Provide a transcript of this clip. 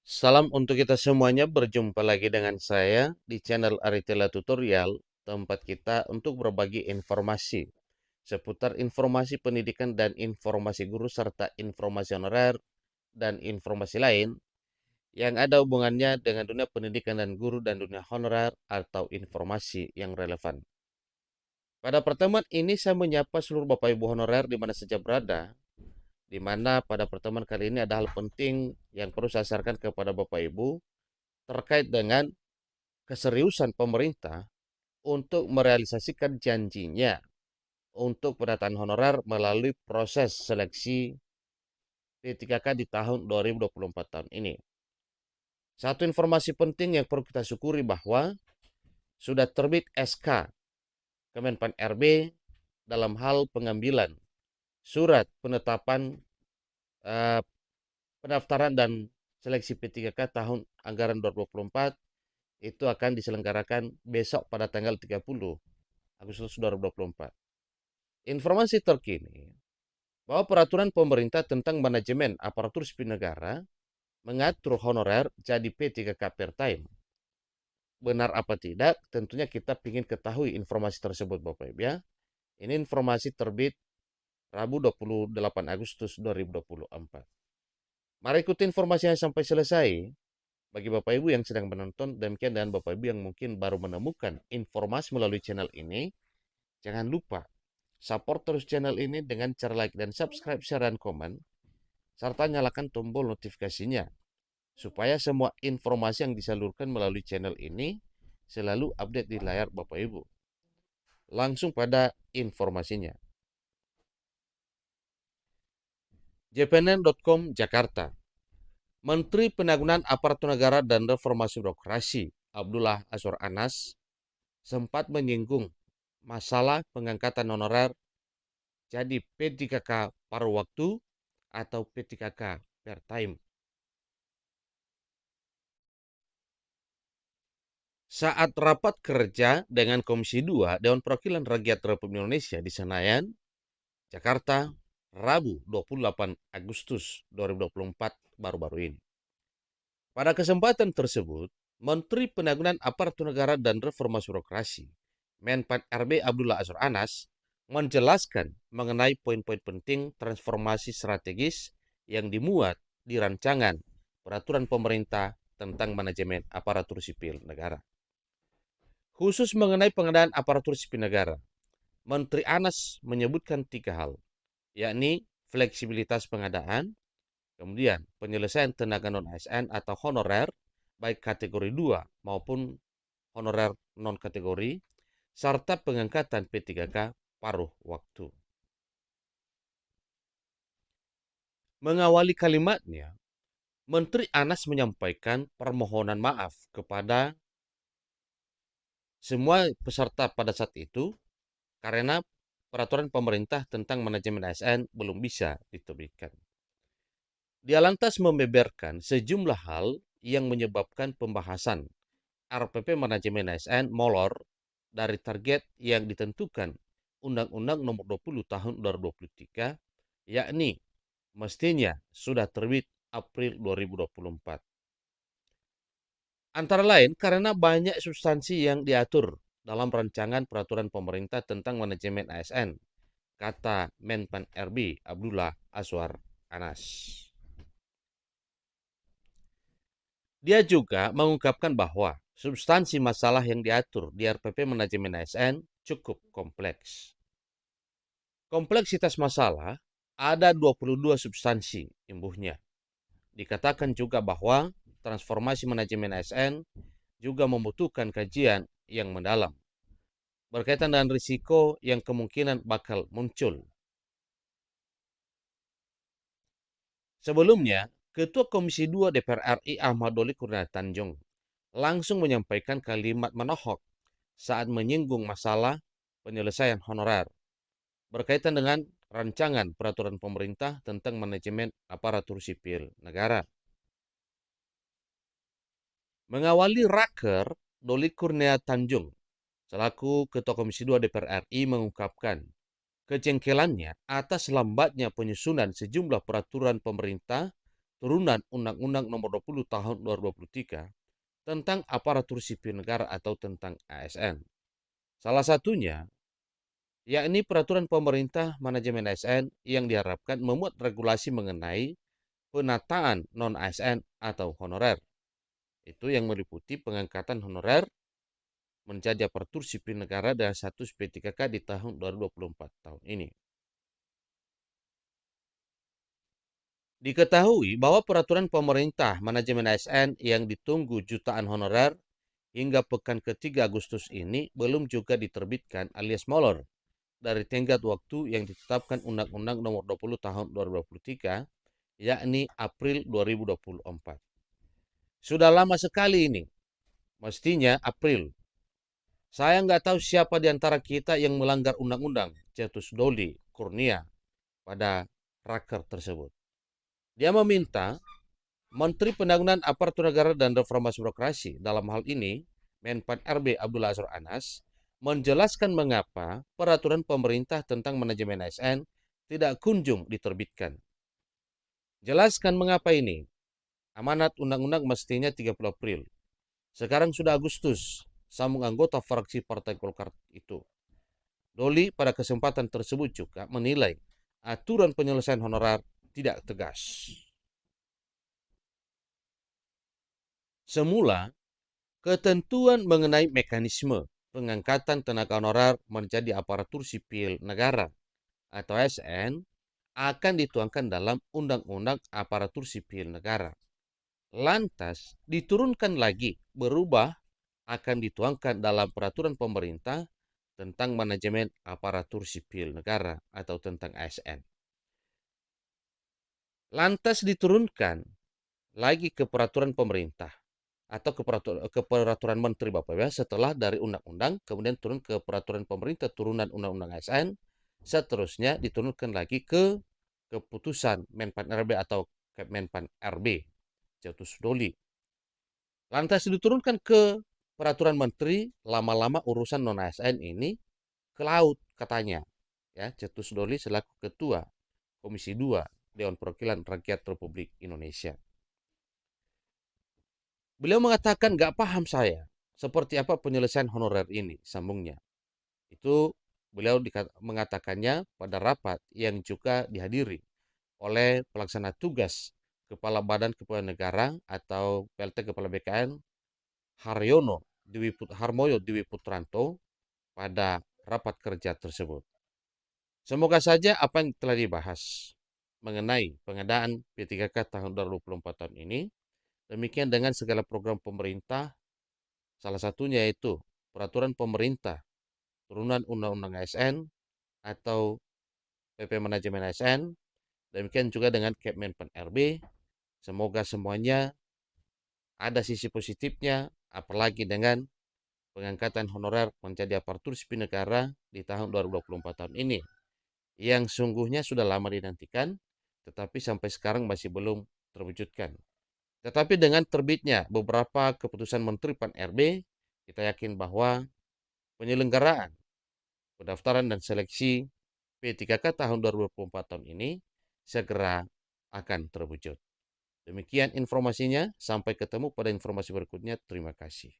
Salam untuk kita semuanya, berjumpa lagi dengan saya di channel Aritela Tutorial, tempat kita untuk berbagi informasi seputar informasi pendidikan dan informasi guru serta informasi honorer dan informasi lain yang ada hubungannya dengan dunia pendidikan dan guru dan dunia honorer atau informasi yang relevan. Pada pertemuan ini saya menyapa seluruh Bapak Ibu honorer di mana saja berada, di mana pada pertemuan kali ini ada hal penting yang perlu saya sarankan kepada Bapak Ibu terkait dengan keseriusan pemerintah untuk merealisasikan janjinya untuk pendataan honorer melalui proses seleksi P3K di tahun 2024 tahun ini. Satu informasi penting yang perlu kita syukuri bahwa sudah terbit SK Kemenpan RB dalam hal pengambilan surat penetapan eh, pendaftaran dan seleksi P3K tahun anggaran 2024 itu akan diselenggarakan besok pada tanggal 30 Agustus 2024. Informasi terkini bahwa peraturan pemerintah tentang manajemen aparatur sipil negara mengatur honorer jadi P3K per time. Benar apa tidak? Tentunya kita ingin ketahui informasi tersebut Bapak Ibu ya. Ini informasi terbit Rabu 28 Agustus 2024. Mari ikuti informasinya sampai selesai. Bagi Bapak Ibu yang sedang menonton, demikian dan Bapak Ibu yang mungkin baru menemukan informasi melalui channel ini, jangan lupa support terus channel ini dengan cara like dan subscribe, share, dan komen, serta nyalakan tombol notifikasinya, supaya semua informasi yang disalurkan melalui channel ini selalu update di layar Bapak Ibu. Langsung pada informasinya. jpnn.com Jakarta. Menteri Penanggulangan Aparatur Negara dan Reformasi Birokrasi Abdullah Azwar Anas sempat menyinggung masalah pengangkatan honorer jadi P3K paruh waktu atau P3K per time. Saat rapat kerja dengan Komisi 2 Dewan Perwakilan Rakyat Republik Indonesia di Senayan, Jakarta, Rabu 28 Agustus 2024 baru-baru ini. Pada kesempatan tersebut, Menteri Penanggulangan Aparatur Negara dan Reformasi Birokrasi, Menpan RB Abdullah Azwar Anas, menjelaskan mengenai poin-poin penting transformasi strategis yang dimuat di rancangan peraturan pemerintah tentang manajemen aparatur sipil negara. Khusus mengenai pengadaan aparatur sipil negara, Menteri Anas menyebutkan 3 hal, yakni fleksibilitas pengadaan, kemudian penyelesaian tenaga non-ASN atau honorer, baik kategori 2 maupun honorer non-kategori, serta pengangkatan P3K paruh waktu. Mengawali kalimatnya, Menteri Anas menyampaikan permohonan maaf kepada semua peserta pada saat itu karena peraturan pemerintah tentang manajemen ASN belum bisa diterbitkan. Dia lantas membeberkan sejumlah hal yang menyebabkan pembahasan RPP manajemen ASN molor dari target yang ditentukan Undang-Undang Nomor 20 Tahun 2023, yakni mestinya sudah terbit April 2024. Antara lain karena banyak substansi yang diatur dalam rancangan peraturan pemerintah tentang manajemen ASN, kata Menpan RB Abdullah Azwar Anas. Dia juga mengungkapkan bahwa substansi masalah yang diatur di RPP manajemen ASN cukup kompleks. Kompleksitas masalah ada 22 substansi imbuhnya. Dikatakan juga bahwa transformasi manajemen ASN juga membutuhkan kajian yang mendalam berkaitan dengan risiko yang kemungkinan bakal muncul. Sebelumnya, Ketua Komisi 2 DPR RI Ahmad Doli Kurnia Tanjung langsung menyampaikan kalimat menohok saat menyinggung masalah penyelesaian honorer berkaitan dengan rancangan peraturan pemerintah tentang manajemen aparatur sipil negara. Mengawali raker, Doli Kurnia Tanjung selaku Ketua Komisi 2 DPR RI mengungkapkan kejengkelannya atas lambatnya penyusunan sejumlah peraturan pemerintah turunan Undang-Undang Nomor 20 Tahun 2023 tentang aparatur sipil negara atau tentang ASN. Salah satunya yakni peraturan pemerintah manajemen ASN yang diharapkan memuat regulasi mengenai penataan non-ASN atau honorer. Itu yang meliputi pengangkatan honorer menjadi aparatur sipil negara dan status P3K di tahun 2024 tahun ini. Diketahui bahwa peraturan pemerintah manajemen ASN yang ditunggu jutaan honorer hingga pekan ketiga Agustus ini belum juga diterbitkan alias molor dari tenggat waktu yang ditetapkan Undang-Undang Nomor 20 Tahun 2023, yakni April 2024. Sudah lama sekali ini, mestinya April. Saya nggak tahu siapa di antara kita yang melanggar undang-undang, cetus Doli Kurnia pada raker tersebut. Dia meminta Menteri Pendangunan Aparatur Negara dan Reformasi Birokrasi, dalam hal ini Menpan RB Abdullah Azwar Anas, menjelaskan mengapa peraturan pemerintah tentang manajemen ASN tidak kunjung diterbitkan. Jelaskan mengapa ini. Amanat undang-undang mestinya 30 April. Sekarang sudah Agustus, sambung anggota fraksi Partai Golkar itu. Doli pada kesempatan tersebut juga menilai aturan penyelesaian honorar tidak tegas. Semula, ketentuan mengenai mekanisme pengangkatan tenaga honorer menjadi aparatur sipil negara atau ASN akan dituangkan dalam Undang-Undang Aparatur Sipil Negara. Lantas diturunkan lagi berubah akan dituangkan dalam peraturan pemerintah tentang manajemen aparatur sipil negara atau tentang ASN. Lantas diturunkan lagi ke peraturan pemerintah atau ke peraturan menteri Bapak ya, setelah dari undang-undang kemudian turun ke peraturan pemerintah turunan undang-undang ASN, seterusnya diturunkan lagi ke keputusan Menpan RB atau Menpan RB Cetus Doli. Lantas diturunkan ke peraturan menteri, lama-lama urusan non ASN ini ke laut katanya. Ya, Cetus Doli selaku ketua Komisi 2 Dewan Perwakilan Rakyat Republik Indonesia. Beliau mengatakan gak paham saya seperti apa penyelesaian honorer ini, sambungnya. Itu beliau mengatakannya pada rapat yang juga dihadiri oleh pelaksana tugas Kepala Badan Kepegawaian Negara atau PLT Kepala BKN Harmoyo Dwi Putranto pada rapat kerja tersebut. Semoga saja apa yang telah dibahas mengenai pengadaan P3K tahun 2024 tahun ini, demikian dengan segala program pemerintah, salah satunya yaitu peraturan pemerintah turunan Undang-Undang ASN atau PP Manajemen ASN, demikian juga dengan Kemenpan RB. Semoga semuanya ada sisi positifnya, apalagi dengan pengangkatan honorer menjadi aparatur sipil negara di tahun 2024 tahun ini, yang sungguhnya sudah lama dinantikan, tetapi sampai sekarang masih belum terwujudkan. Tetapi dengan terbitnya beberapa keputusan Menteri Pan RB, kita yakin bahwa penyelenggaraan pendaftaran dan seleksi P3K tahun 2024 tahun ini segera akan terwujud. Demikian informasinya, sampai ketemu pada informasi berikutnya. Terima kasih.